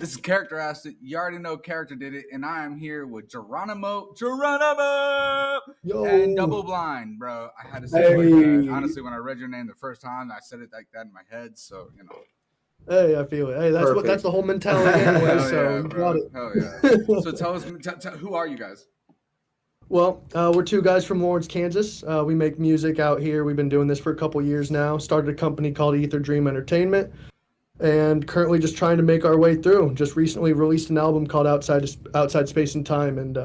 This is Character Asked It. You already know Character did it, and I am here with Geroniimo, and Double Yo. Blind, bro. I had to say it like that. Hey. Honestly, when I read your name the first time, I said it like that in my head. So Hey, I feel it. Hey, that's the whole mentality anyway. Hell So yeah, you bro. got it. Hell yeah. So tell us, who are you guys? Well, we're two guys from Lawrence, Kansas. We make music out here. We've been doing this for a couple years now. Started a company called Ether Dream Entertainment, and currently just trying to make our way through. Just recently released an album called Outside Space and Time, and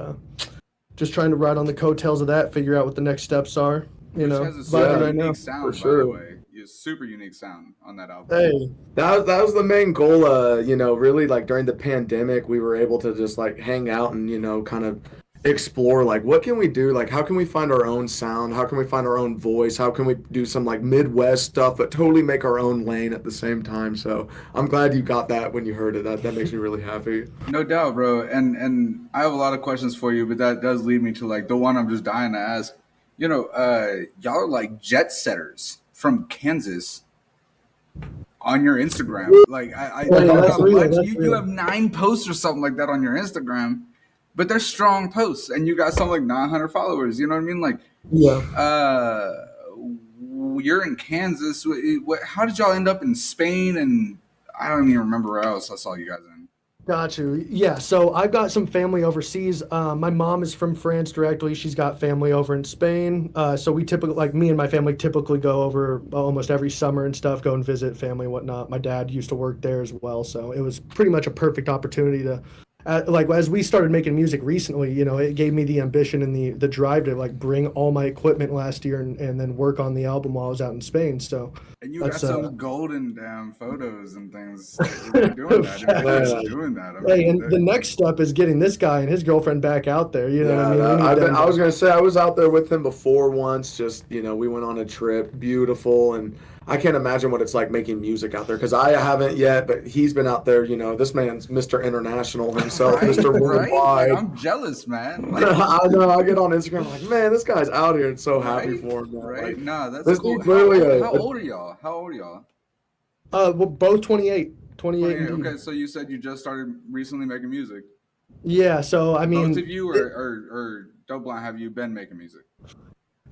just trying to ride on the coattails of that. Figure out what the next steps are. Which has a super unique sound, by the way. A super unique sound on that album. Hey, that was the main goal. Really, like during the pandemic, we were able to just like hang out and kind of explore like what can we do, like how can we find our own sound, how can we find our own voice, how can we do some like Midwest stuff but totally make our own lane at the same time. So I'm glad you got that when you heard it. That makes me really happy. No doubt, bro. And I have a lot of questions for you, but that does lead me to like the one I'm just dying to ask. Y'all are like jet setters from Kansas on your Instagram. Like I you have 9 posts or something like that on your Instagram, but they're strong posts, and you got something like 900 followers. You know what I mean? Like, you're in Kansas. How did y'all end up in Spain? And I don't even remember where else I saw you guys in. Got you. Yeah, so I've got some family overseas. My mom is from France directly. She's got family over in Spain. So we typically, like me and my family, typically go over almost every summer and stuff, go and visit family and whatnot. My dad used to work there as well, so it was pretty much a perfect opportunity to, like as we started making music recently, it gave me the ambition and the drive to like bring all my equipment last year and then work on the album while I was out in Spain. So. And you got some golden damn photos and things. You're doing that. Hey, and the next step is getting this guy and his girlfriend back out there. You know what I mean? I was gonna say I was out there with him before once. Just we went on a trip, beautiful, and I can't imagine what it's like making music out there because I haven't yet, but he's been out there. This man's Mr. International himself, right, Mr. Worldwide. Like, I'm jealous, man. Like, I know. I get on Instagram, I'm like, man, this guy's out here and so happy for him. Man. Right? Like, nah, that's cool. How old are y'all? We're both 28. 28. Okay, so you said you just started recently making music. Yeah, so I mean, both of you or Double Blind, have you been making music?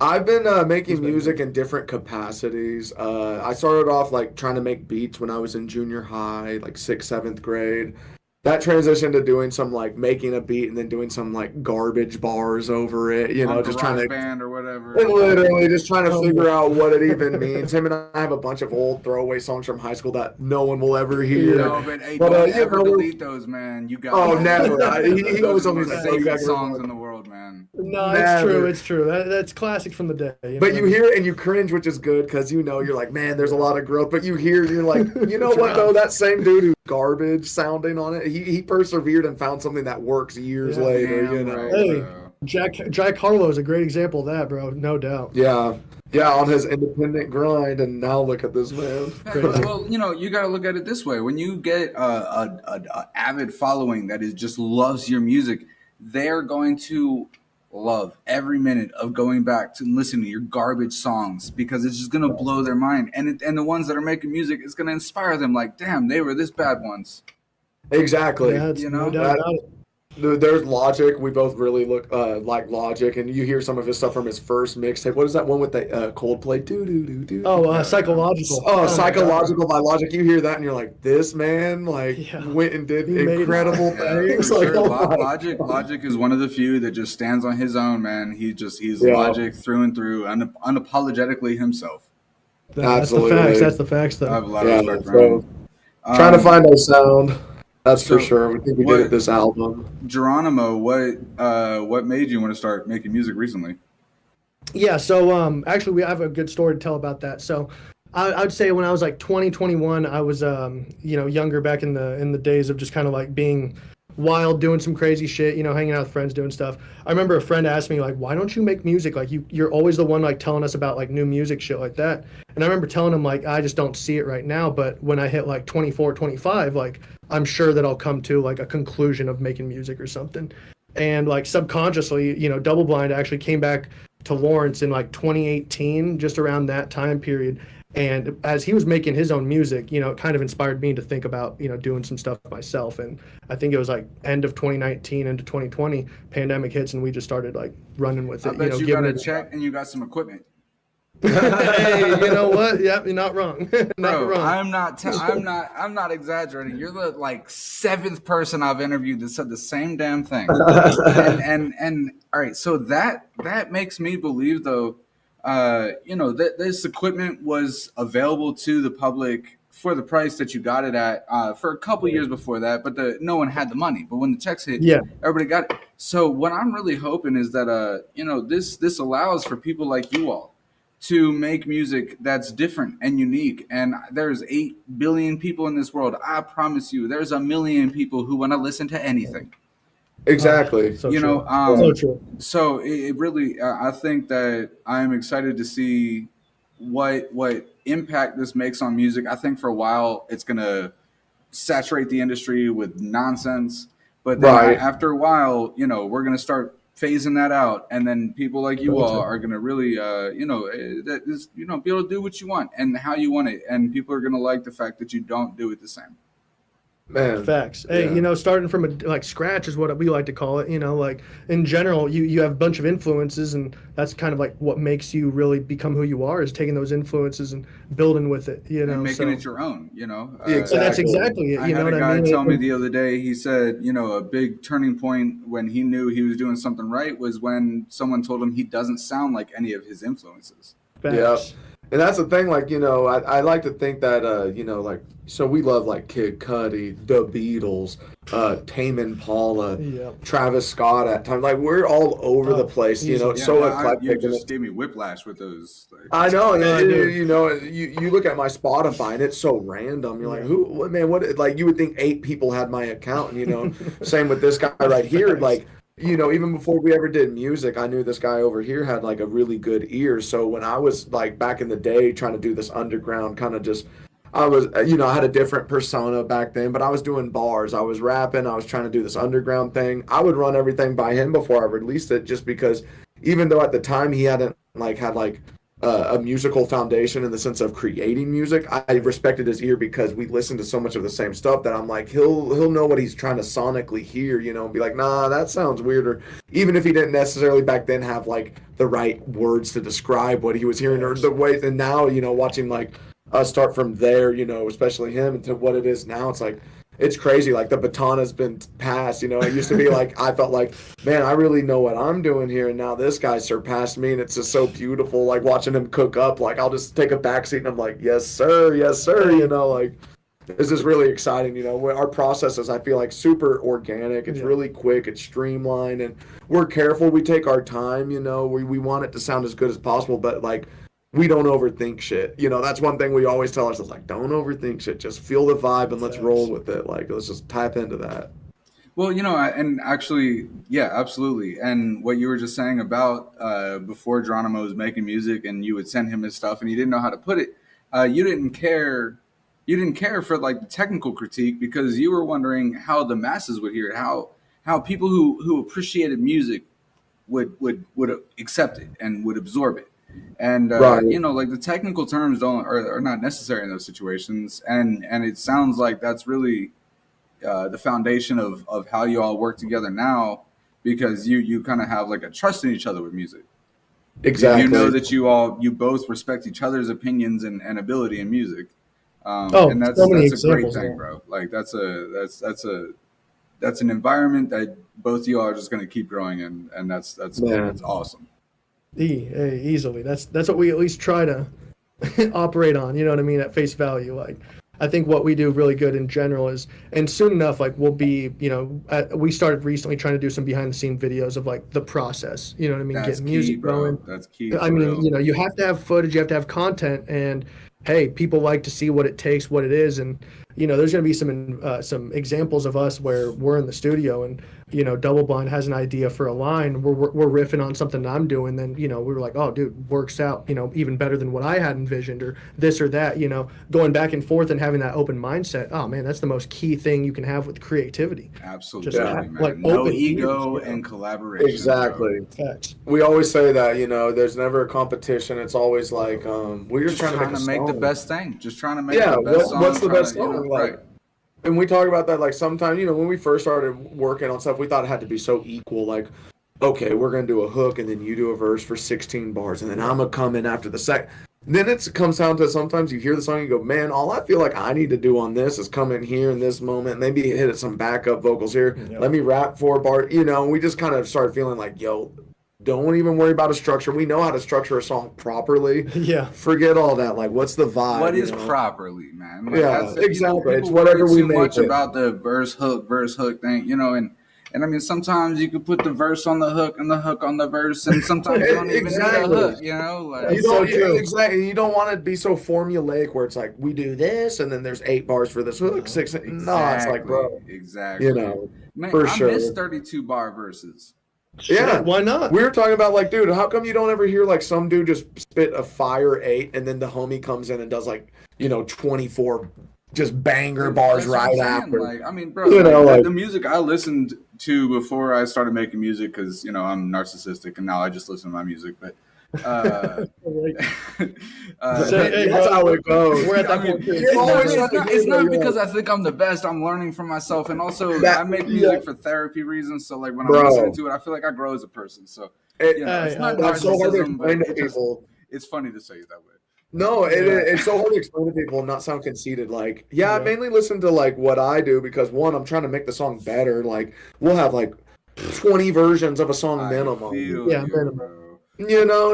I've been making music in different capacities. I started off like trying to make beats when I was in junior high, like 6th, 7th grade. That transitioned to doing some like making a beat and then doing some like garbage bars over it, just trying to band or whatever. And literally just trying to figure out what it even means. Him and I have a bunch of old throwaway songs from high school that no one will ever hear. No, but hey, don't ever delete those, man. You got. Oh, never. He always told me favorite songs in the world, man. No, it's true. That's classic from the day. But you hear it and you cringe, which is good because you're like, man, there's a lot of growth. But you hear, you're like, you know what though? That same dude who's garbage sounding on it, he persevered and found something that works years later. Right, hey, Jack Harlow is a great example of that, bro. No doubt. Yeah, on his independent grind, and now look at this man. Well, you got to look at it this way: when you get a avid following that just loves your music, they're going to love every minute of going back to listening to your garbage songs because it's just gonna blow their mind, and the ones that are making music, it's gonna inspire them. Like, damn, they were this bad once. Exactly. Yeah, no doubt about it. There's Logic. We both really look like Logic, and you hear some of his stuff from his first mixtape. What is that one with the Coldplay? Psychological. Psychological by Logic. You hear that, and you're like, this man went and did incredible things. Like, sure. Logic is one of the few that just stands on his own, man. He's Logic through and through, unapologetically himself. That's the facts. That's the facts, though. I have a lot of respect for him. Trying to find our sound. That's for sure. We think we did it this album. Geroniimo, what made you want to start making music recently? Yeah, so actually we have a good story to tell about that. So I'd say when I was like 20, 21, I was younger back in the days of just kind of like being wild, doing some crazy shit, hanging out with friends, doing stuff. I remember a friend asked me like, why don't you make music? Like you're always the one like telling us about like new music, shit like that. And I remember telling him like, I just don't see it right now. But when I hit like 24, 25, like I'm sure that I'll come to like a conclusion of making music or something. And like subconsciously, Double Blind actually came back to Lawrence in like 2018, just around that time period. And as he was making his own music, it kind of inspired me to think about, doing some stuff myself. And I think it was like end of 2019 into 2020, pandemic hits, and we just started like running with I it, bet you got giving a it a check and you got some equipment. Hey, you know what? Yep, you're not wrong. Not Bro, wrong. I'm not exaggerating. You're the like seventh person I've interviewed that said the same damn thing. And all right, so that makes me believe though, that this equipment was available to the public for the price that you got it at for a couple years before that, but no one had the money. But when the checks hit, Yeah. everybody got it. So what I'm really hoping is that this allows for people like you all to make music that's different and unique. And there's 8 billion people in this world. I promise you, there's a million people who want to listen to anything. Exactly. So You true. know, So true. so it really, I think that I'm excited to see what impact this makes on music. I think for a while it's gonna saturate the industry with nonsense, but then Right. after a while, we're gonna start phasing that out, and then people like you all are gonna really, be able to do what you want and how you want it, and people are gonna like the fact that you don't do it the same. Man. Facts. Hey, Yeah. starting from like scratch is what we like to call it. Like in general, you have a bunch of influences, and that's kind of like what makes you really become who you are, is taking those influences and building with it. And making so it your own. so that's exactly it. I You know had a what I guy mean? tell me the other day. He said, a big turning point when he knew he was doing something right was when someone told him he doesn't sound like any of his influences. Yeah. Facts. And that's the thing, like, I like to think that, like, so we love like Kid Cudi, The Beatles, Tame Impala, Yeah. Travis Scott at times. Like, we're all over the place, easily. it's Yeah, so you eclectic. just gave me whiplash with those. I know, and I do. you look at my Spotify and it's so random. You're like, what, like, you would think 8 people had my account, and, same with this guy right here. Facts. Like, even before we ever did music, I knew this guy over here had like a really good ear. So when I was like back in the day trying to do this underground kind of just, I was, I had a different persona back then, but I was doing bars, I was rapping, I was trying to do this underground thing. I would run everything by him before I released it, just because even though at the time he hadn't like had like a musical foundation in the sense of creating music, I respected his ear because we listened to so much of the same stuff that I'm like, he'll know what he's trying to sonically hear, and be like, nah, that sounds weird. Or even if he didn't necessarily back then have like the right words to describe what he was hearing, or the way. And now, watching like us start from there, especially him, into what it is now, it's like, it's crazy. Like, the baton has been passed. It used to be like, I felt like, man, I really know what I'm doing here. And now this guy surpassed me. And it's just so beautiful. Like, watching him cook up, like, I'll just take a backseat and I'm like, yes, sir. Yes, sir. Like, this is really exciting. Our process is, I feel like, super organic. It's really quick. It's streamlined. And we're careful. We take our time. We want it to sound as good as possible. But, like, we don't overthink shit. That's one thing we always tell ourselves, like, don't overthink shit. Just feel the vibe and let's roll with it. Like, let's just tap into that. Well, and actually, yeah, absolutely. And what you were just saying about before Geronimo was making music and you would send him his stuff and he didn't know how to put it, you didn't care. You didn't care for like the technical critique because you were wondering how the masses would hear it, how people who appreciated music would accept it and would absorb it. And Right. like the technical terms are not necessary in those situations, and it sounds like that's really the foundation of how you all work together now, because you kind of have like a trust in each other with music. Exactly. You know that you both respect each other's opinions and ability in music, and that's so many a great examples of thing, that. bro. Like that's an environment that both of you all are just going to keep growing in, and that's awesome. Easily. That's what we at least try to operate on. You know what I mean? At face value, like, I think what we do really good in general is, and soon enough, like, we'll be, we started recently trying to do some behind the scene videos of like the process. You know what I mean? That's Getting key, music bro. going. That's key. I mean, you have to have footage, you have to have content, and hey, people like to see what it takes, what it is, and there's going to be some examples of us where we're in the studio and Double Blind has an idea for a line, we're riffing on something that I'm doing, then we were like, oh dude, works out even better than what I had envisioned, or this or that, going back and forth and having that open mindset. Oh man, that's the most key thing you can have with creativity. Absolutely, Just man. like No open ego ears, and collaboration. Exactly. Facts. We always say that, there's never a competition. It's always like, we're just trying to make the song. best thing. Just trying to make Yeah, the best song. what's the best to, song? right. And we talk about that, like, sometimes, when we first started working on stuff, we thought it had to be so equal. Like, okay, we're going to do a hook, and then you do a verse for 16 bars, and then I'm going to come in after the second. Then it comes down to sometimes you hear the song and you go, man, all I feel like I need to do on this is come in here in this moment, maybe hit some backup vocals here. Yep. Let me rap 4 bars. And we just kind of started feeling like, yo, don't even worry about a structure. We know how to structure a song properly. Yeah. Forget all that. Like, what's the vibe? What is properly, man? Like, Yeah, exactly. It's People whatever worry we too make much it. about the verse hook thing, and I mean, sometimes you could put the verse on the hook and the hook on the verse, and sometimes you don't even need a hook, Like, You don't, exactly. You don't want it to be so formulaic where it's like we do this and then there's 8 bars for this hook, 6. Exactly, No, it's like, bro, exactly. Man, for I sure. miss 32 bar verses. Yeah, why not? We were talking about, like, dude, how come you don't ever hear like some dude just spit a fire 8 and then the homie comes in and does like 24 just banger bars right after. Like, I mean, bro, the music I listened to before I started making music, because I'm narcissistic and now I just listen to my music, but that's how it goes. We're at that point. It's not because I think I'm the best. I'm learning from myself, and also I make music for therapy reasons. So like when I'm listening to it, I feel like I grow as a person. So it's not that's so hard to narcissism, but explain to people. It's funny to say it that way. No, it's so hard to explain to people and not sound conceited. Like, I mainly listen to like what I do because, one, I'm trying to make the song better. Like, we'll have like 20 versions of a song minimum. Minimum. And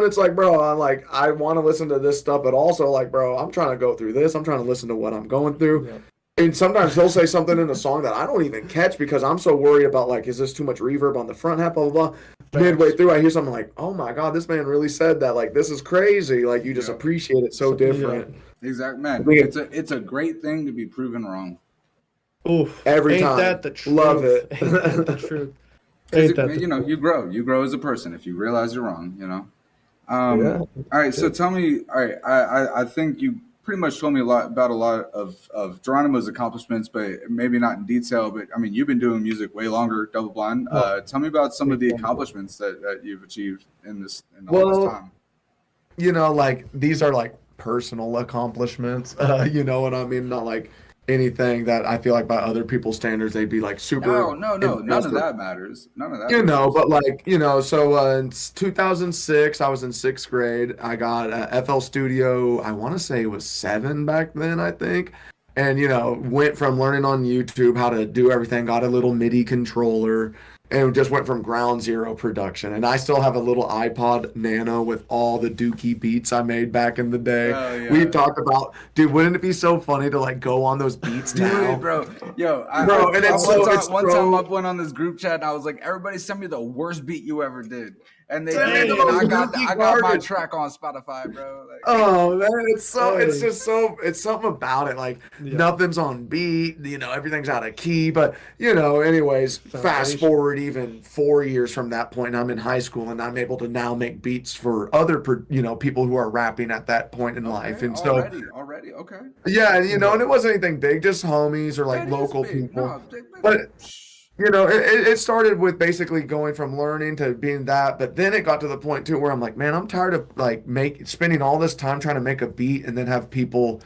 it's like, bro, I want to listen to this stuff, but also like, bro, I'm trying to go through this. I'm trying to listen to what I'm going through. Yeah. And sometimes he'll say something in a song that I don't even catch because I'm so worried about, like, is this too much reverb on the front half, blah, blah, blah. Midway through, I hear something like, oh my God, this man really said that. Like, this is crazy. Like, you just appreciate it so different. Yeah. Exactly, man. It's a great thing to be proven wrong. Oof. Every Ain't time. That the truth? Love it. Ain't that the truth? You grow as a person if you realize you're wrong. All right, so tell me. All right, I think you pretty much told me about a lot of Geroniimo's accomplishments, but maybe not in detail. But I mean, you've been doing music way longer, Double Blind. Tell me about some of the accomplishments that you've achieved in all this time. Like, these are like personal accomplishments. You know what I mean? Not like anything that I feel like by other people's standards they'd be like super. No, none of that matters. None of that. But like, so in 2006, I was in 6th grade. I got a FL Studio. I want to say it was 7 back then, I think. And went from learning on YouTube how to do everything. Got a little MIDI controller. And just went from ground zero production. And I still have a little iPod Nano with all the Dookie beats I made back in the day. Oh, yeah. We talked about, dude, wouldn't it be so funny to like go on those beats now? Dude, bro. Yo, one time I went on this group chat and I was like, everybody send me the worst beat you ever did. And they did. And I got my track on Spotify, bro. Like, oh man, it's something about it. Like nothing's on beat, everything's out of key. But anyways, fast forward even 4 years from that point, I'm in high school and I'm able to now make beats for other people who are rapping at that point in life. And already, okay. Yeah, and it wasn't anything big, just homies or like local people. No, but it started with basically going from learning to being that, but then it got to the point too where I'm like, man, I'm tired of like spending all this time trying to make a beat and then have people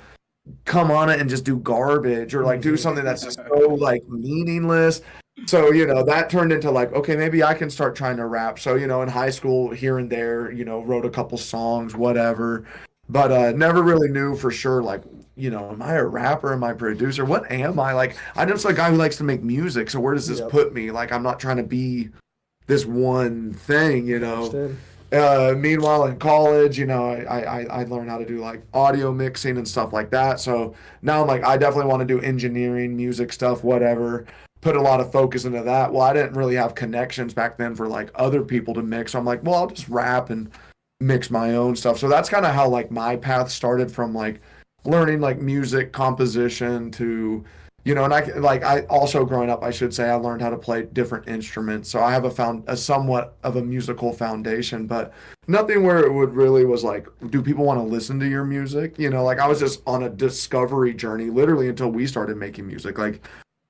come on it and just do garbage or like do something that's just so like meaningless. So, that turned into like, okay, maybe I can start trying to rap. So, in high school here and there, wrote a couple songs, whatever, but never really knew for sure, like, am I a rapper? Am I a producer? What am I? Like, I'm just a guy who likes to make music. So where does this put me? Like, I'm not trying to be this one thing, Meanwhile, in college, I learned how to do like audio mixing and stuff like that. So now I'm like, I definitely want to do engineering, music stuff, whatever. Put a lot of focus into that. Well, I didn't really have connections back then for like other people to mix. So I'm like, well, I'll just rap and mix my own stuff. So that's kind of how like my path started from like learning like music composition to, and I also growing up, I should say, I learned how to play different instruments. So I have a somewhat of a musical foundation, but nothing where it would really was like, do people want to listen to your music? Like I was just on a discovery journey literally until we started making music. Like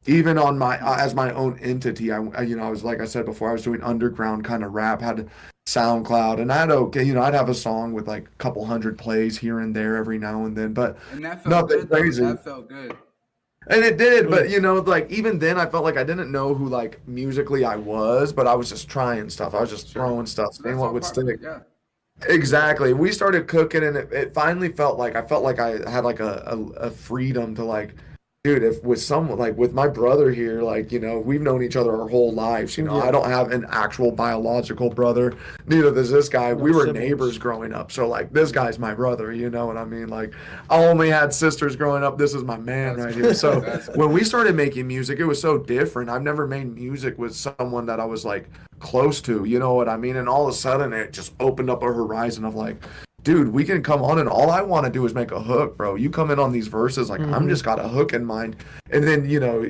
even on my as my own entity, I was, like I said before, I was doing underground kind of rap, had SoundCloud, and I'd have a song with like a couple hundred plays here and there every now and then, but And that felt nothing good though. crazy. That felt good. And it did, but like even then I felt like I didn't know who like musically I was, but I was just trying stuff. I was just throwing stuff, So seeing that's what all would part of it. stick. Yeah. Exactly. We started cooking, and it finally felt like I had like a freedom to like, dude, if with someone like with my brother here, like, we've known each other our whole lives. I Yeah. don't have an actual biological brother. Neither does this guy. No We were siblings. neighbors growing up. So like this guy's my brother, you know what I mean? Like I only had sisters growing up. This is my man That's right cool. here. So That's cool. when we started making music, it was so different. I've never made music with someone that I was like close to, you know what I mean? And all of a sudden it just opened up a horizon of like, dude, we can come on and all I want to do is make a hook, bro. You come in on these verses, like I'm just got a hook in mind. And then,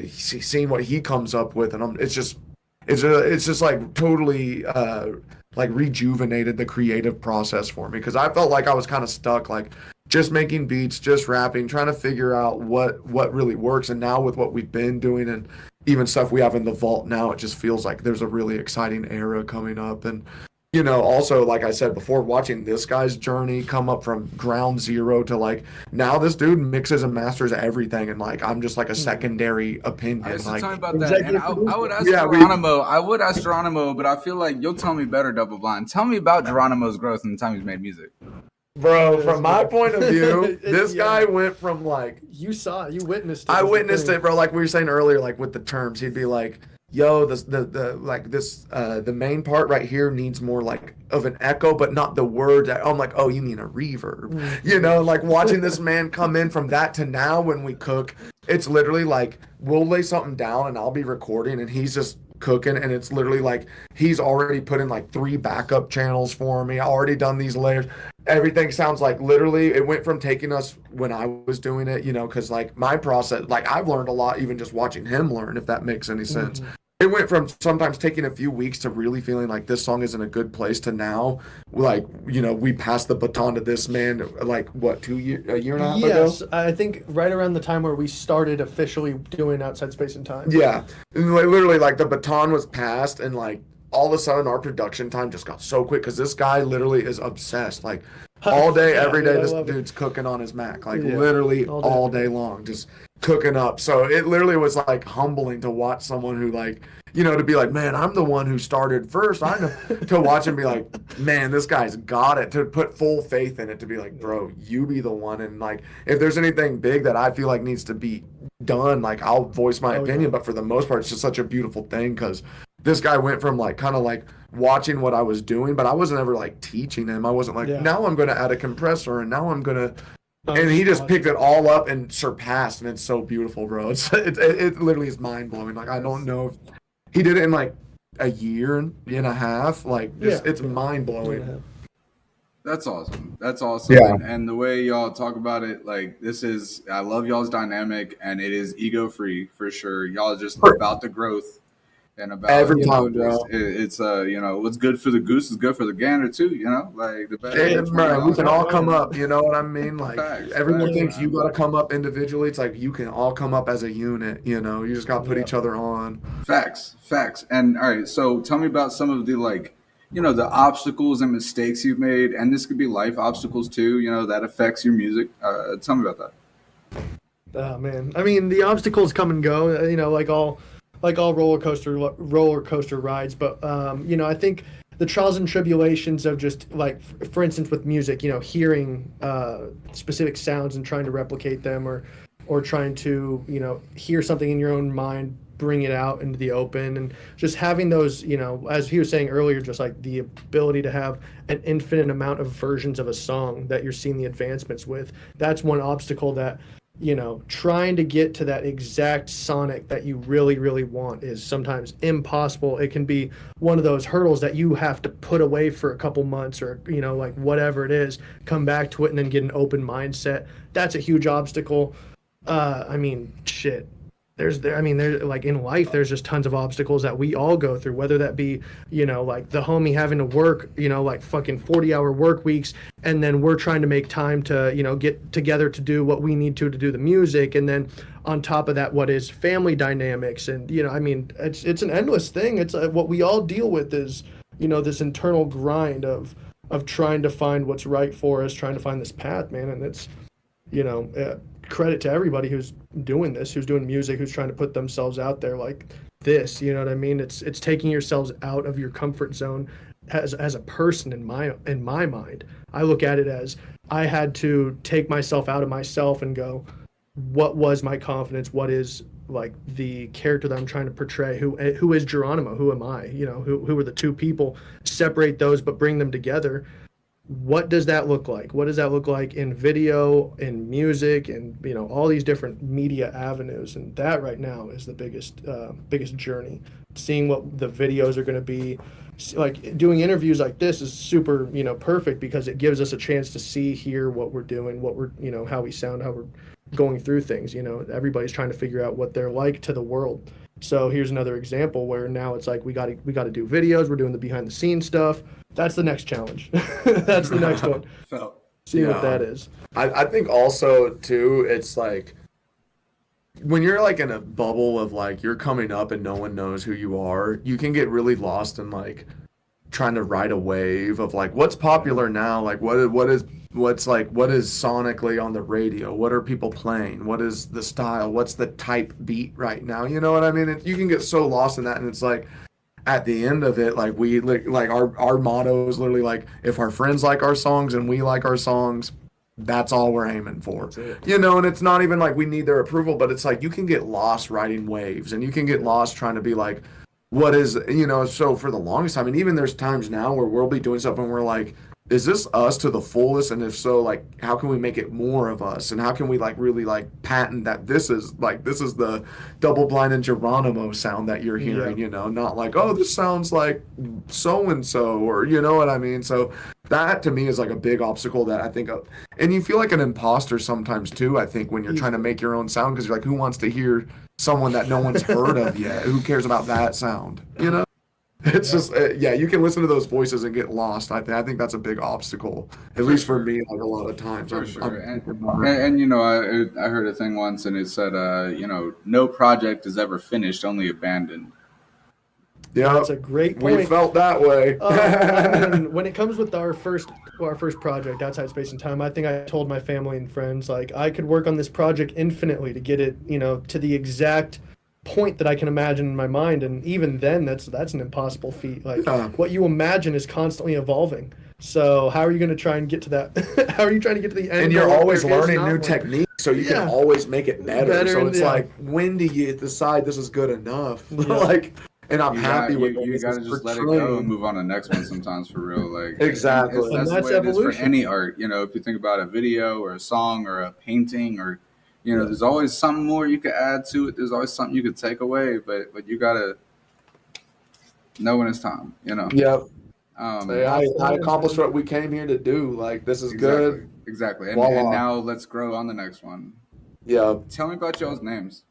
seeing what he comes up with, and it's just like totally like rejuvenated the creative process for me, because I felt like I was kind of stuck, like just making beats, just rapping, trying to figure out what really works. And now with what we've been doing and even stuff we have in the vault now, it just feels like there's a really exciting era coming up. And also, like I said before, watching this guy's journey come up from ground zero to like now this dude mixes and masters everything, and like I'm just like a secondary opinion. All right, so Like, tell me about that. And Executive I producer. would ask Yeah, Geronimo. I would ask Geronimo, but I feel like you'll tell me better, Double Blind. Tell me about Geronimo's growth in the time he's made music. bro, from my point of view, this Yeah. guy went from like You saw it. You witnessed it. I is the witnessed thing. it, bro. Like we were saying earlier, like with the terms, he'd be like, "Yo, the main part right here needs more like of an echo, but not the word." I'm like, "Oh, you mean a reverb?" Like watching this man come in from that to now when we cook, it's literally like we'll lay something down and I'll be recording and he's just cooking, and it's literally like he's already put in like 3 backup channels for me. I already done these layers. Everything sounds like literally it went from taking us when I was doing it, because like my process, like I've learned a lot even just watching him learn, if that makes any sense. It went from sometimes taking a few weeks to really feeling like this song is in a good place to now, like, we passed the baton to this man, like what, a year and a half ago? Yes, I think right around the time where we started officially doing Outside Space and Time. Yeah. And like, literally like the baton was passed, and like all of a sudden our production time just got so quick because this guy literally is obsessed. Like all day, Yeah, every dude, day, I this love it. dude's cooking on his Mac, like Yeah, literally all day. all day long, just cooking up. So it literally was like humbling to watch someone who like, to be like, man, I'm the one who started first. I know. To watch him be like, man, this guy's got it. To put full faith in it, to be like, bro, you be the one. And like, if there's anything big that I feel like needs to be done, like I'll voice my opinion. yeah. But for the most part, it's just such a beautiful thing because this guy went from like kind of like watching what I was doing, but I wasn't ever like teaching him. I wasn't like, Yeah. now I'm going to add a compressor, and now I'm going to. And he just picked it all up and surpassed, and it's so beautiful, bro. It literally is mind blowing. Like I don't know if he did it in like a year and a half. Like just, Yeah. it's mind blowing. That's awesome. That's awesome. Yeah. And the way y'all talk about it, like I love y'all's dynamic, and it is ego free for sure. Y'all are just about the growth and about Every time, bro. it's what's good for the goose is good for the gander too. Like the better. And, bro, we can all come up. You know what I mean? Like Facts, everyone facts, thinks man. you got to come up individually. It's like you can all come up as a unit. You just got to put each other on. Facts. And all right, so tell me about some of the the obstacles and mistakes you've made, and this could be life obstacles too. That affects your music. Tell me about that. Oh man, I mean the obstacles come and go. Like all roller coaster rides. But I think the trials and tribulations of just like, for instance, with music, hearing specific sounds and trying to replicate them, or trying to hear something in your own mind, bring it out into the open, and just having those, as he was saying earlier, just like the ability to have an infinite amount of versions of a song that you're seeing the advancements with. That's one obstacle that trying to get to that exact sonic that you really, really want is sometimes impossible. It can be one of those hurdles that you have to put away for a couple months or, like whatever it is, come back to it and then get an open mindset. That's a huge obstacle. I mean, shit. There's like in life, there's just tons of obstacles that we all go through, whether that be, like the homie having to work, like fucking 40-hour work weeks. And then we're trying to make time to, get together to do what we need to do the music. And then on top of that, what is family dynamics? And, it's an endless thing. It's what we all deal with is, this internal grind of trying to find what's right for us, trying to find this path, man. And it's, credit to everybody who's doing this, who's doing music, who's trying to put themselves out there like this. You know what I mean? It's taking yourselves out of your comfort zone as a person in my mind. I look at it as I had to take myself out of myself and go, what was my confidence? What is like the character that I'm trying to portray? Who is Geroniimo? Who am I? Who are the two people? Separate those, but bring them together. What does that look like? What does that look like in video, in music, and all these different media avenues? And that right now is the biggest journey. Seeing what the videos are going to be, like doing interviews like this is super perfect because it gives us a chance to see, hear what we're doing, what we're how we sound, how we're going through things. Everybody's trying to figure out what they're like to the world. So here's another example where now it's like we got to do videos. We're doing the behind the scenes stuff. That's the next challenge. That's the next one. See what that is. I think also too, it's like when you're like in a bubble of like you're coming up and no one knows who you are, you can get really lost in like trying to ride a wave of like what's popular now, like what is sonically on the radio, what are people playing, what is the style, what's the type beat right now, you know what I mean? You can get so lost in that, and it's like at the end of it, like we like our motto is literally like if our friends like our songs and we like our songs, that's all we're aiming for. And it's not even like we need their approval, but it's like you can get lost riding waves, and you can get lost trying to be like what is so for the longest time, and even there's times now where we'll be doing stuff and we're like, is this us to the fullest? And if so, like, how can we make it more of us? And how can we like really like patent that this is the double blind and Geroniimo sound that you're hearing, not like, oh, this sounds like so-and-so, or you know what I mean? So that to me is like a big obstacle that I think of. And you feel like an imposter sometimes too, I think, when you're trying to make your own sound, because you're like, who wants to hear someone that no one's heard of yet? Who cares about that sound? It's just, you can listen to those voices and get lost. I think that's a big obstacle, at least for me, like a lot of times. For sure. I heard a thing once, and it said, no project is ever finished, only abandoned. Yeah, that's a great point. We felt that way. When it comes with our first project, Outside Space and Time, I think I told my family and friends, like, I could work on this project infinitely to get it, to the exact point that I can imagine in my mind, and even then that's an impossible feat. Like what you imagine is constantly evolving, so how are you going to try and get to that? How are you trying to get to the end? And you're always learning new techniques, so you can always make it better. So it's like, when do you decide this is good enough? And I'm happy with it. You gotta just let it go and move on to the next one sometimes, for real. Like exactly. That's the way evolution. It is for any art. If you think about a video or a song or a painting, or there's always something more you could add to it. There's always something you could take away, but you gotta know when it's time. Yep. I accomplished what we came here to do. Like, this is good. Exactly. And now let's grow on the next one. Yeah. Tell me about y'all's names.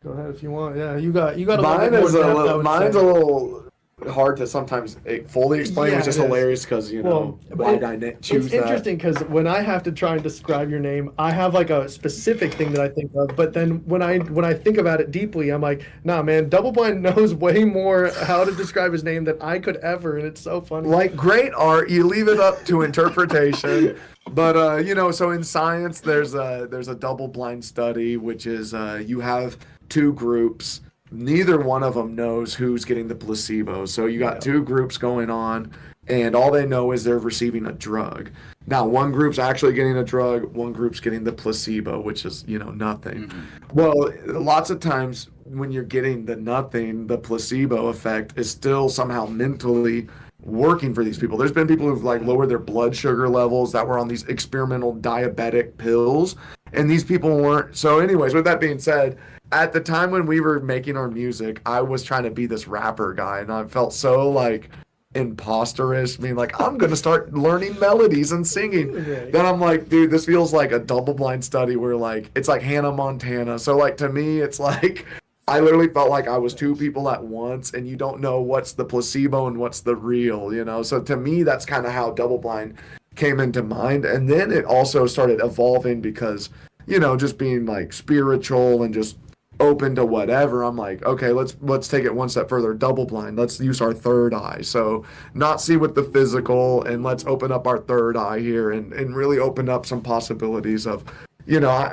Go ahead if you want. Yeah, you got. Mine's a little hard to sometimes fully explain, which is hilarious because why did I choose that? It's interesting because when I have to try and describe your name, I have like a specific thing that I think of, but then when I think about it deeply, I'm like, nah, man, Double Blind knows way more how to describe his name than I could ever, and it's so funny. Like great art, you leave it up to interpretation. But so in science, there's a double blind study, which is you have two groups. Neither one of them knows who's getting the placebo. So you got two groups going on, and all they know is they're receiving a drug. Now, one group's actually getting a drug, one group's getting the placebo, which is, nothing. Mm-hmm. Well, lots of times when you're getting the nothing, the placebo effect is still somehow mentally working for these people. There's been people who've like lowered their blood sugar levels that were on these experimental diabetic pills, and these people weren't. So anyways, with that being said, at the time when we were making our music, I was trying to be this rapper guy, and I felt so like imposterish, being like, I'm gonna start learning melodies and singing. Right. Then I'm like, dude, this feels like a double blind study where like it's like Hannah Montana. So like to me, it's like I literally felt like I was two people at once, and you don't know what's the placebo and what's the real, you know? So to me, that's kind of how double blind came into mind. And then it also started evolving because, you know, just being like spiritual and just open to whatever. I'm like, okay, let's take it one step further. Double blind. Let's use our third eye. So not see with the physical, and let's open up our third eye here and really open up some possibilities of, you know,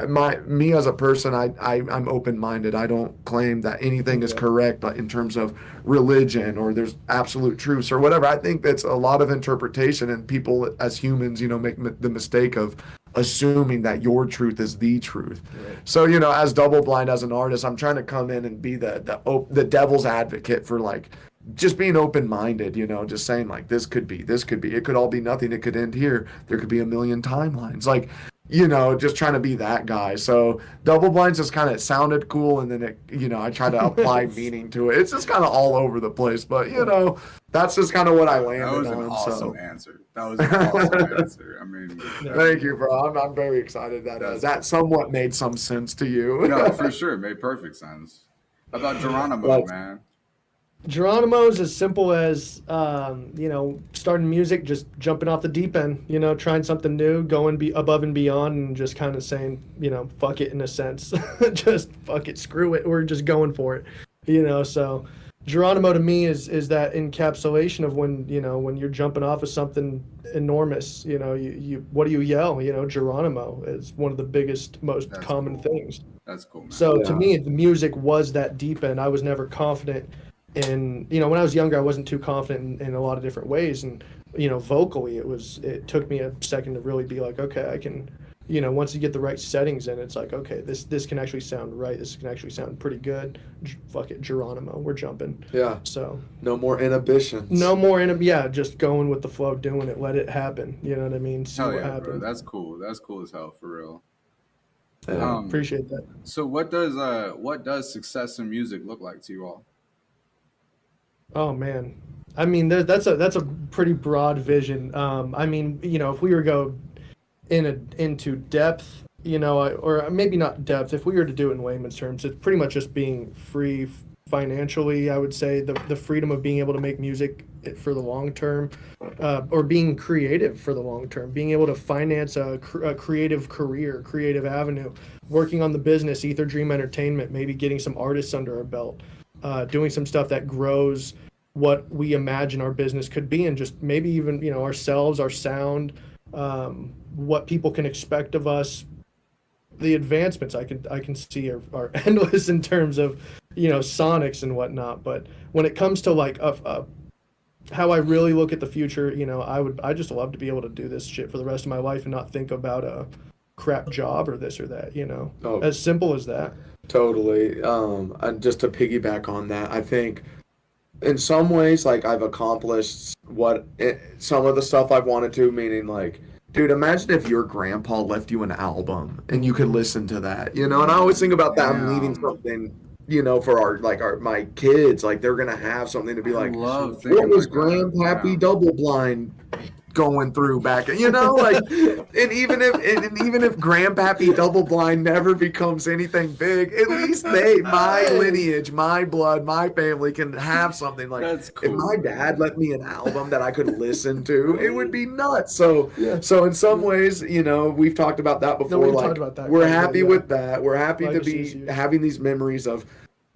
me as a person, I'm open-minded. I don't claim that anything is correct in terms of religion or there's absolute truths or whatever. I think that's a lot of interpretation, and people as humans, you know, make the mistake of assuming that your truth is the truth. Right. So, you know, as double blind, as an artist, I'm trying to come in and be the devil's advocate for like just being open-minded, you know, just saying like this could be, it could all be nothing, it could end here, there could be a million timelines, like, you know, just trying to be that guy. So double blinds just kind of sounded cool, and then it, you know, I try to apply meaning to it. It's just kind of all over the place, but you know, that's just kind of what I landed on. That was an awesome answer. That was an awesome answer. I mean, thank you, bro. I'm very excited that somewhat made some sense to you. No, for sure, it made perfect sense. How about Geroniimo, man? Geroniimo is as simple as, you know, starting music, just jumping off the deep end, you know, trying something new, going above and beyond, and just kind of saying, you know, fuck it in a sense. Just fuck it, screw it, we're just going for it, you know. So Geroniimo to me is that encapsulation of when, you know, when you're jumping off of something enormous, you know, you what do you yell? You know, Geroniimo is one of the biggest, most common things. That's cool, man. So to me, the music was that deep end. I was never confident. And, you know, when I was younger, I wasn't too confident in a lot of different ways. And, you know, vocally, it took me a second to really be like, okay, I can, you know, once you get the right settings in, it's like, okay, this can actually sound right. This can actually sound pretty good. Fuck it, Geroniimo, we're jumping. Yeah. So. No more inhibitions. No more just going with the flow, doing it, let it happen. You know what I mean? See what happens. Bro, that's cool. That's cool as hell, for real. Appreciate that. So what does success in music look like to you all? Oh man, I mean that's a pretty broad vision. I mean, you know, if we were to go into depth, you know, or maybe not depth, if we were to do it in layman's terms, it's pretty much just being free financially. I would say the freedom of being able to make music for the long term, or being creative for the long term, being able to finance a creative career, creative avenue, working on the business, Ether Dream Entertainment, maybe getting some artists under our belt. Doing some stuff that grows what we imagine our business could be, and just maybe even, you know, ourselves, our sound, what people can expect of us. The advancements I can see are endless in terms of, you know, sonics and whatnot. But when it comes to like how I really look at the future, you know, I just love to be able to do this shit for the rest of my life and not think about a crap job or this or that, you know. As simple as that. Totally. And just to piggyback on that, I think in some ways, like, I've accomplished some of the stuff I've wanted to, meaning like, dude, imagine if your grandpa left you an album and you could listen to that, you know. And I always think about that. I'm leaving something, you know, for my kids, like they're gonna have something to be like, what was Grandpappy Double Blind going through back, you know, like, and even if Grandpappy Double Blind never becomes anything big, at least my lineage, my blood, my family can have something like. That's cool. If my dad let me an album that I could listen to, it would be nuts. So in some ways, you know, we've talked about that before. We're happy with that. We're happy to be having these memories of,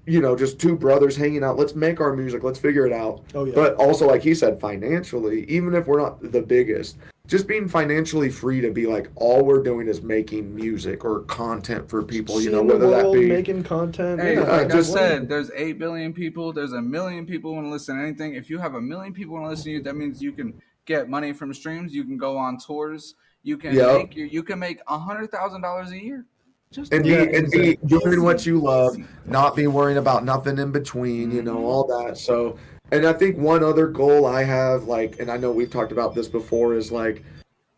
you know, just two brothers hanging out. Let's make our music. Let's figure it out. Oh, yeah. But also, like he said, financially, even if we're not the biggest, just being financially free to be like, all we're doing is making music or content for people, you know, whether that be making content. Hey, like I said, there's 8 billion people. There's 1 million people want to listen to anything. If you have 1 million people want to listen to you, that means you can get money from streams. You can go on tours. You can make $100,000 a year. Be doing what you love, not be worrying about nothing in between, you know, all that. So And I think one other goal I have, like, and I know we've talked about this before, is like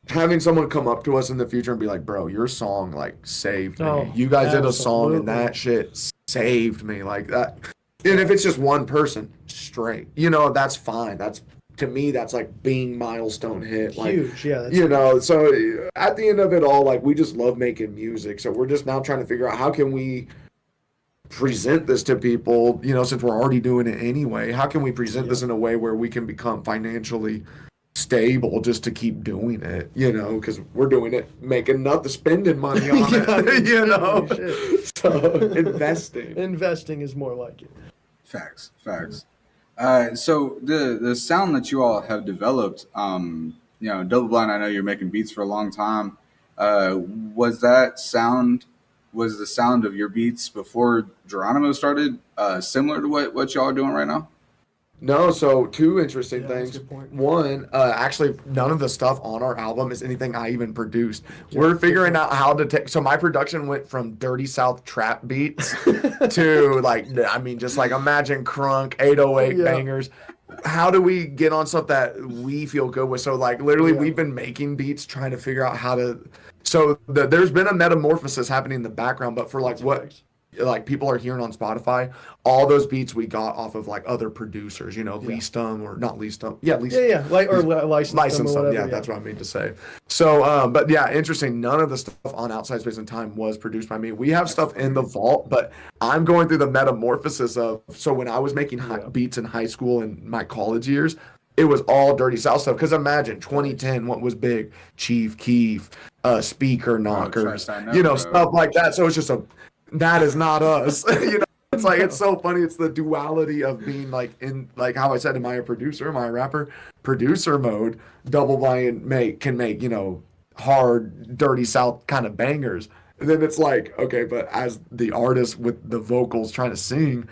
having someone come up to us in the future and be like, bro, your song like saved me. Oh, You guys did a song and absolutely. that shit saved me like that. And if it's just one person, straight, that's fine. That's to me, that's like being milestone hit. Like, Huge. Yeah, that's so at the end of it all, like we just love making music. So we're just now trying to figure out how can we present this to people, since we're already doing it anyway. How can we present this in a way where we can become financially stable just to keep doing it, because we're doing it, making nothing, spending money on it, So investing. Investing is more like it. Facts. So the sound that you all have developed, Double Blind, I know you're making beats for a long time. Was that sound, was the sound of your beats before Geroniimo started similar to what y'all are doing right now? No, so two interesting Yeah, that's a things. good point. One, actually, none of the stuff on our album is anything I even produced. We're figuring out how to take. So my production went from Dirty South trap beats to just like imagine crunk 808 Yeah. bangers. How do we get on stuff that we feel good with? So like literally, we've been making beats, trying to figure out how to. So there's been a metamorphosis happening in the background, but for like what like people are hearing on Spotify, all those beats we got off of like other producers, leased them or not leased them. Yeah, leased. Yeah, like or licensed License them or them. whatever. Yeah, that's what I mean to say. So, but yeah, interesting. None of the stuff on Outside Space and Time was produced by me. We have stuff in the vault, but I'm going through the metamorphosis of. So when I was making beats in high school and my college years, it was all Dirty South stuff. Because imagine 2010, what was big? Chief Keef, speaker knockers, stuff like that. So it's just that is not us. It's like it's so funny. It's the duality of being like in like how I said, am I a producer? Am I a rapper? Producer mode. Double Blind can make hard Dirty South kind of bangers. And then it's like okay, but as the artist with the vocals trying to sing,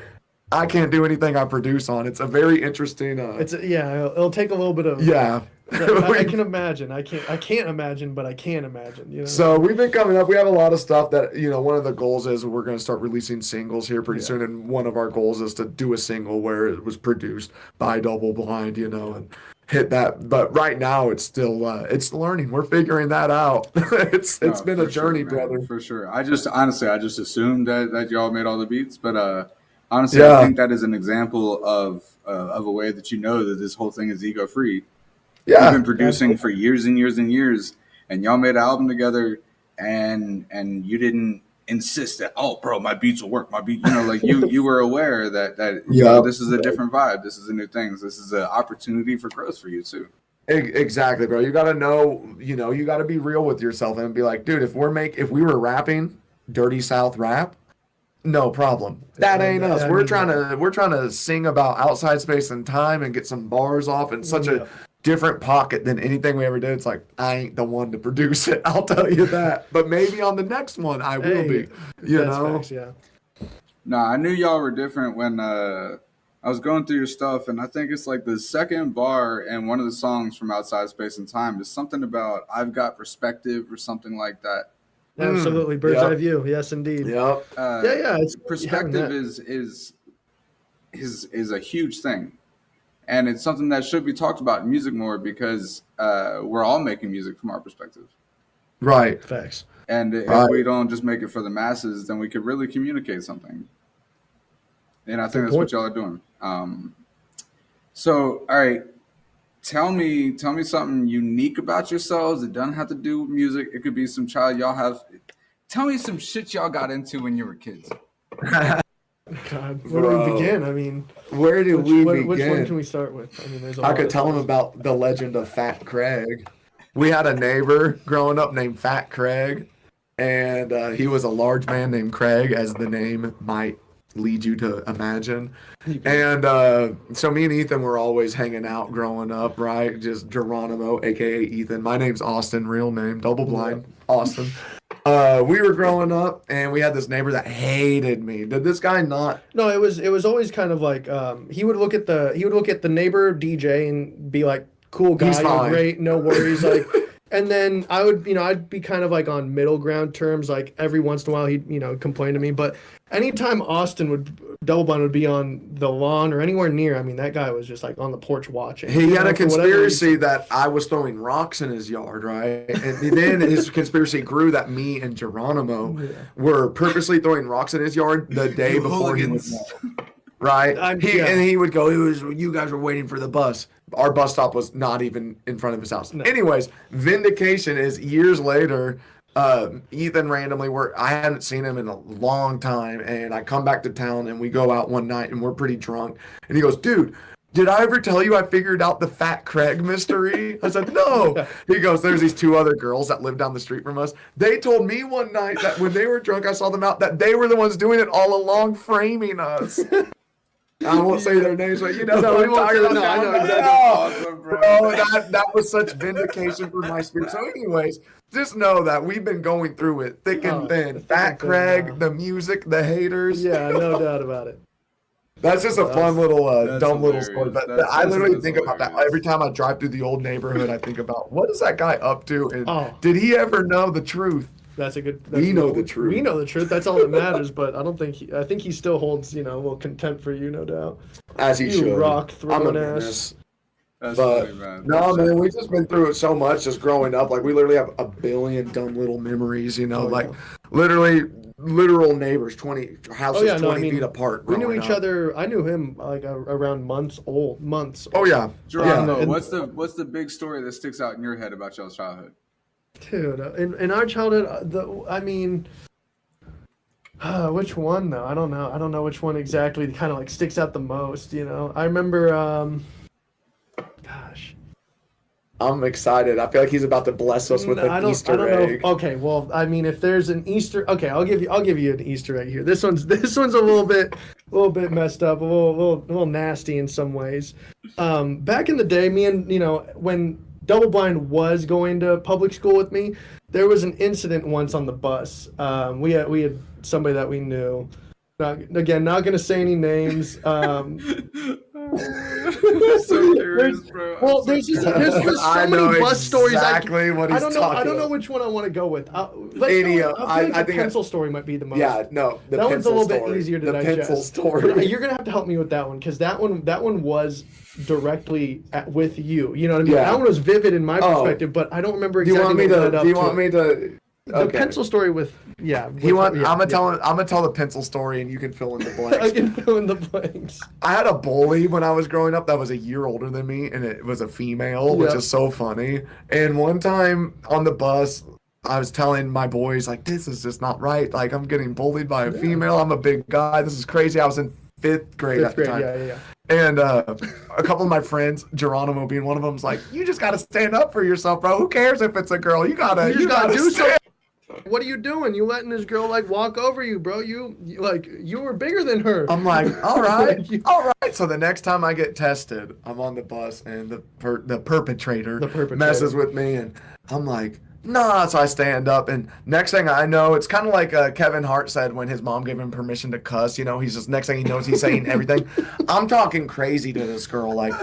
I can't do anything I produce on. It's a very interesting. It'll take a little bit of Yeah. I can imagine. I can't imagine, but I can imagine. So we've been coming up. We have a lot of stuff that one of the goals is we're going to start releasing singles here pretty soon, and one of our goals is to do a single where it was produced by Double Blind, and hit that. But right now it's still it's learning. We're figuring that out. It's been a journey, brother. For sure. I just assumed that y'all made all the beats, but honestly, I think that is an example of a way that that this whole thing is ego free. Yeah, you've been producing for years and years and years, and y'all made an album together, and you didn't insist that bro, my beats will work. My beat, you were aware that this is a different vibe. This is a new thing. This is an opportunity for growth for you too. Exactly, bro. You got to know, you got to be real with yourself and be like, dude, if we were rapping Dirty South rap, no problem. That ain't us. We're trying to sing about outside space and time and get some bars off in such a different pocket than anything we ever did. It's like I ain't the one to produce it. I'll tell you that. But maybe on the next one I will be. Facts, yeah. No, I knew y'all were different when I was going through your stuff, and I think it's like the second bar in one of the songs from Outside Space and Time is something about I've got perspective or something like that. Absolutely, bird's eye view. Yes, indeed. Yep. It's perspective is a huge thing, and it's something that should be talked about in music more because we're all making music from our perspective. Right. Facts. And if we don't just make it for the masses, then we could really communicate something. And I think that's what y'all are doing. So, all right. Tell me something unique about yourselves. It doesn't have to do with music. It could be some child y'all have. Tell me some shit y'all got into when you were kids. God, where do we begin? I mean, where do we begin? Which one can we start with? I mean, I could tell him about the legend of Fat Craig. We had a neighbor growing up named Fat Craig, and he was a large man named Craig, as the name might lead you to imagine. And so me and Ethan were always hanging out growing up, right? Just Geroniimo, aka Ethan. My name's Austin, real name, Double Blind, Austin. We were growing up, and we had this neighbor that hated me. Did this guy not? No, it was always kind of like he would look at the neighbor DJ and be like, "Cool guy, you're great, no worries." Like And then I would, I'd be kind of like on middle ground terms. Like every once in a while, he'd, complain to me. But anytime Austin Double Blind would be on the lawn or anywhere near, I mean, that guy was just like on the porch watching. He had a conspiracy that I was throwing rocks in his yard, right? And then his conspiracy grew that me and Geroniimo were purposely throwing rocks in his yard the day before he was right. And he would go, you guys were waiting for the bus. Our bus stop was not even in front of his house. No. Anyways, vindication is years later. Ethan randomly, I hadn't seen him in a long time, and I come back to town and we go out one night and we're pretty drunk. And he goes, dude, did I ever tell you I figured out the Fat Craig mystery? I said, no. He goes, there's these two other girls that live down the street from us. They told me one night that when they were drunk, I saw them out, that they were the ones doing it all along, framing us. I won't say their names, but what I'm talking about. I know exactly. Awesome, bro. That was such vindication for my spirit. So anyways, just know that we've been going through it thick and thin. Fat Craig, the music, the haters. Yeah, no doubt about it. That's just a fun little, dumb little story. But I literally think about that every time I drive through the old neighborhood. I think about, what is that guy up to? And did he ever know the truth? We know the truth. We know the truth. That's all that matters. But I don't think I think he still holds, a little contempt for you, no doubt. As he should. Rock throwing ass. That's funny, man. Man, we've just been through it so much just growing up. Like, we literally have a billion dumb little memories, literally literal neighbors, 20 houses 20 feet apart. We knew each other. I knew him like around months old. Oh yeah. Geroniimo, what's the big story that sticks out in your head about y'all's childhood? Dude, in our childhood, which one though? I don't know. I don't know which one exactly kind of like sticks out the most. I remember. Gosh, I'm excited. I feel like he's about to bless us with an Easter egg. Okay, well, I mean, if there's an Easter, okay, I'll give you an Easter egg here. This one's a little bit messed up, a little nasty in some ways. Back in the day, me and when Double Blind was going to public school with me, there was an incident once on the bus. We had somebody that we knew. Not going to say any names. So curious, bro. Well, there's so many bus stories. Exactly what he's talking about. I don't know which one I want to go with. I think the pencil story might be the most. Yeah, no, that one's a little bit easier to digest. The pencil story. You're gonna have to help me with that one, because that one was directly with you. You know what I mean? Yeah. That one was vivid in my perspective, but I don't remember exactly. Do you want me to? The pencil story with I'm gonna tell the pencil story and you can fill in the blanks. I can fill in the blanks. I had a bully when I was growing up that was a year older than me, and it was a female, which is so funny. And one time on the bus, I was telling my boys, like, this is just not right. Like, I'm getting bullied by a female. I'm a big guy. This is crazy. I was in fifth grade at the time. Yeah. And a couple of my friends, Geroniimo being one of them, was like, you just got to stand up for yourself, bro. Who cares if it's a girl? You gotta do something. What are you doing? You letting this girl like walk over you, bro? You were bigger than her. I'm like, all right, all right. So the next time I get tested, I'm on the bus and the perpetrator messes with me, and I'm like, nah. So I stand up, and next thing I know, it's kind of like Kevin Hart said when his mom gave him permission to cuss. He's just, next thing he knows, he's saying everything. I'm talking crazy to this girl, like,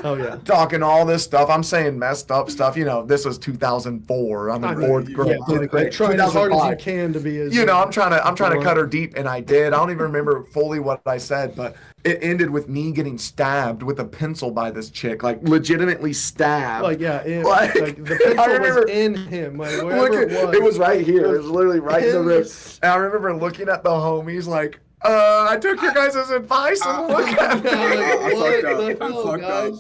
talking all this stuff. I'm saying messed up stuff. This was 2004. I'm in fourth grade. Trying as hard as you can to be as. I'm trying to cut her deep, and I did. I don't even remember fully what I said, but it ended with me getting stabbed with a pencil by this chick, like legitimately stabbed. Like the pencil was in him, like wherever it was. It was right here. It was literally right in the ribs. And I remember looking at the homies like, I took your guys' advice and look at me. I fucked up.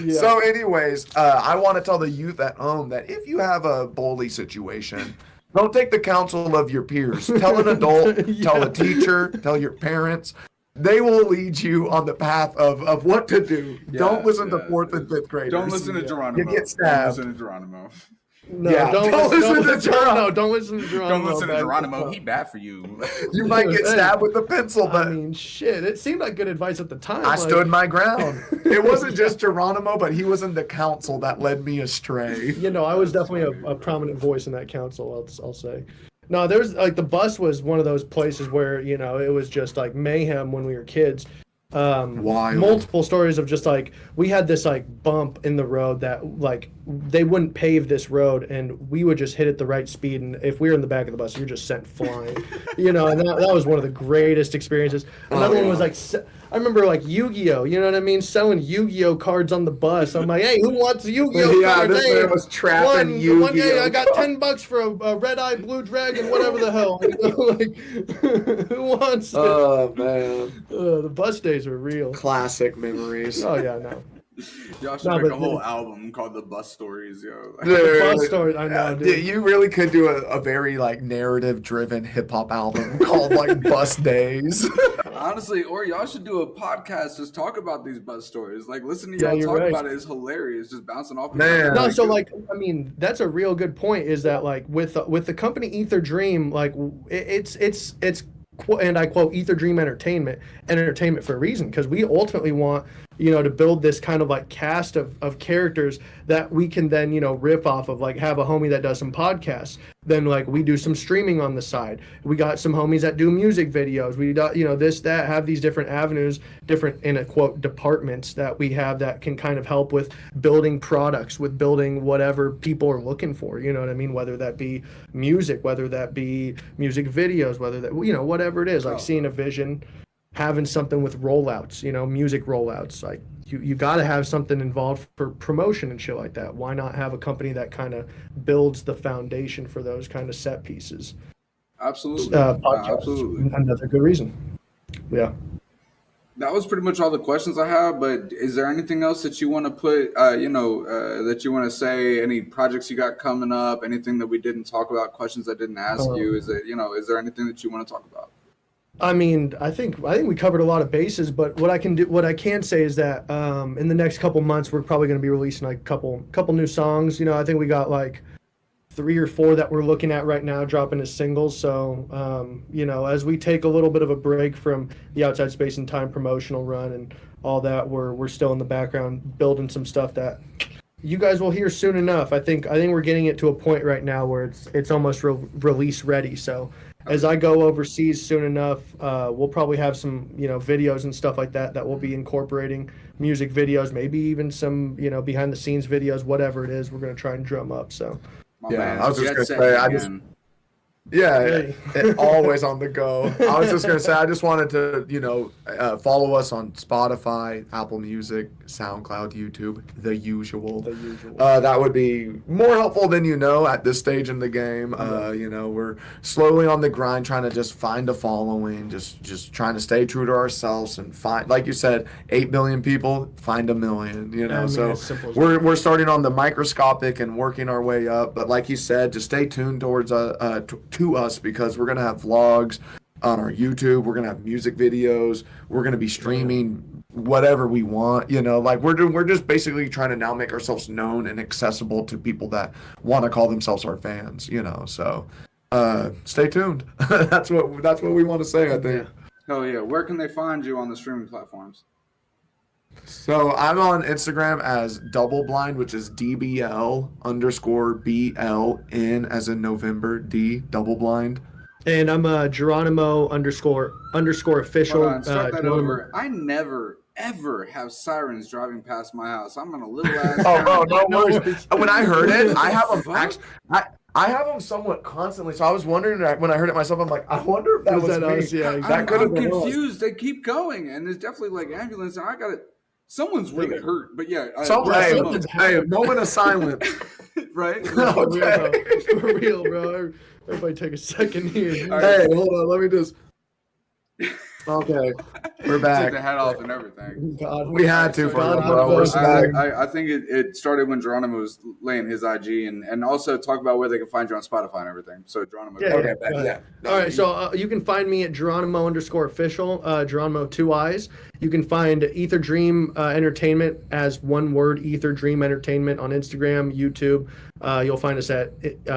Yeah. So anyways, I want to tell the youth at home that if you have a bully situation, don't take the counsel of your peers. Tell an adult, tell a teacher, tell your parents. They will lead you on the path of what to do. Don't listen to fourth and fifth graders. Don't listen to Geroniimo. You get stabbed. Don't listen to Geroniimo. No, don't listen to Geroniimo. Don't listen to Geroniimo. Don't listen to Geroniimo. He bad for you. You might get stabbed with a pencil, but I mean, shit. It seemed like good advice at the time. I stood my ground. It wasn't just Geroniimo, but he was in the council that led me astray. I was definitely a prominent voice in that council. I'll say. No, there was like the bus was one of those places where it was just like mayhem when we were kids. multiple stories of just like we had this like bump in the road that like they wouldn't pave this road and we would just hit it the right speed, and if we were in the back of the bus you're just sent flying, and that was one of the greatest experiences. Another one was like I remember like Yu-Gi-Oh, you know what I mean, selling Yu-Gi-Oh cards on the bus. I'm like, hey, who wants a Yu-Gi-Oh card? This man was trapping Yu-Gi-Oh. One day I got $10 for a red-eye blue dragon, whatever the hell. Like, who wants it? Oh man, the bus days were real. Classic memories. Oh yeah, no. Y'all should make a whole album called The Bus Stories, yo. Dude, Bus stories, I know, dude. You really could do a very like narrative-driven hip-hop album called like Bus Days. Honestly, or y'all should do a podcast just talk about these bus stories. Like, listen to y'all talk about it is hilarious, just bouncing off. Man. No, so like, I mean, that's a real good point. Is that like with the company Ether Dream, like it's and I quote Ether Dream Entertainment for a reason, because we ultimately want to build this kind of like cast of characters that we can then riff off of, like have a homie that does some podcasts, then like we do some streaming on the side, we got some homies that do music videos, we got this that have these different avenues, different in a quote departments that we have that can kind of help with building products, with building whatever people are looking for, you know what I mean, whether that be music, whether that be music videos, whether that whatever it is, like seeing a vision, having something with rollouts, music rollouts. Like you got to have something involved for promotion and shit like that. Why not have a company that kind of builds the foundation for those kind of set pieces? Absolutely. Absolutely. Another good reason. Yeah. That was pretty much all the questions I have, but is there anything else that you want to put, that you want to say, any projects you got coming up, anything that we didn't talk about, questions I didn't ask you? Is there anything that you want to talk about? I mean, I think we covered a lot of bases, but what I can say is that in the next couple months we're probably going to be releasing like a couple new songs. I think we got like 3 or 4 that we're looking at right now dropping as singles. So as we take a little bit of a break from the Outside Space and Time promotional run and all that, we're still in the background building some stuff that you guys will hear soon enough. I think we're getting it to a point right now where it's almost release ready. So as I go overseas soon enough, we'll probably have some, videos and stuff like that we'll be incorporating, music videos, maybe even some, behind the scenes videos, whatever it is, we're going to try and drum up. So, I was just going to say, always on the go. I was just gonna say, I just wanted to, follow us on Spotify, Apple Music, SoundCloud, YouTube, the usual. That would be more helpful than at this stage in the game. We're slowly on the grind, trying to just find a following, just trying to stay true to ourselves and find, like you said, 8 billion people, find a million. So we're starting on the microscopic and working our way up. But like you said, just stay tuned towards to us, because we're going to have vlogs on our YouTube, we're going to have music videos, we're going to be streaming whatever we want, like we're just basically trying to now make ourselves known and accessible to people that want to call themselves our fans, so stay tuned. that's what we want to say, I think. Oh yeah. Where can they find you on the streaming platforms? So I'm on Instagram as double-blind, which is DBL_BLN as in November, D, double-blind. And I'm Geroniimo __ official. Hold on, start that over. I never ever have sirens driving past my house. I'm in a little ass. Oh, no worries. When I heard it, I have them I have them somewhat constantly. So I was wondering when I heard it myself, I'm like, I wonder if that was me. Us? Yeah, exactly. That could have been confused. They keep going, and there's definitely like ambulance, and I got it. Someone's really hurt, but yeah. Hey, moment of silence. Right? For real, bro. Everybody take a second here. Hey, hold on. Let me just... Okay, we're back. Take the hat off and everything. God, we had to, bro. I think it started when Geroniimo was laying his IG, and also talk about where they can find you on Spotify and everything. So Geroniimo. Yeah. All right, so you can find me at Geroniimo _official, Geroniimo 2 I's. You can find Ether Dream Entertainment as one word, Ether Dream Entertainment on Instagram, YouTube. You'll find us at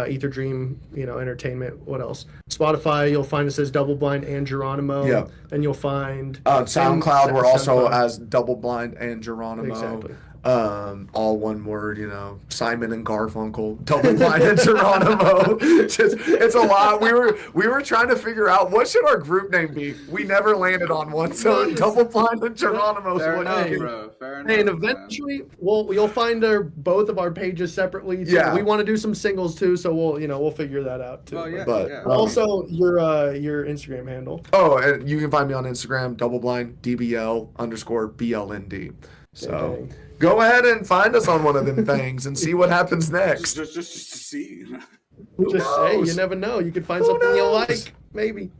Ether Dream, Entertainment. What else? Spotify. You'll find us as Double Blind and Geroniimo. Yeah. And you'll find SoundCloud. We're also as Double Blind and Geroniimo. Exactly. all one word, you know, Simon and Garfunkel, Double Blind and Geronimo. Just, it's a lot. We were trying to figure out what should our group name be. We never landed on one, so Double Blind and Geronimo. Fair What enough, you- bro. Fair enough. Hey, and man. eventually you'll find both of our pages separately. Too. Yeah. We want to do some singles too, so we'll figure that out too. Well, yeah, But- yeah. Also, your Instagram handle. Oh, and you can find me on Instagram, DoubleBlind_BLND. So Dang. go ahead and find us on one of them things and see what happens next. Just to see. Just say, knows? you never know. You could find Who something you knows? like, maybe.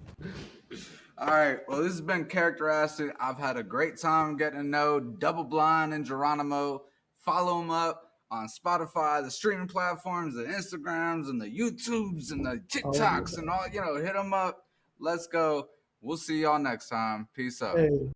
All right. Well, this has been Character Acid. I've had a great time getting to know Double Blind and Geronimo. Follow them up on Spotify, the streaming platforms, the Instagrams, and the YouTubes, and the TikToks, and all. Hit them up. Let's go. We'll see y'all next time. Peace out. Hey.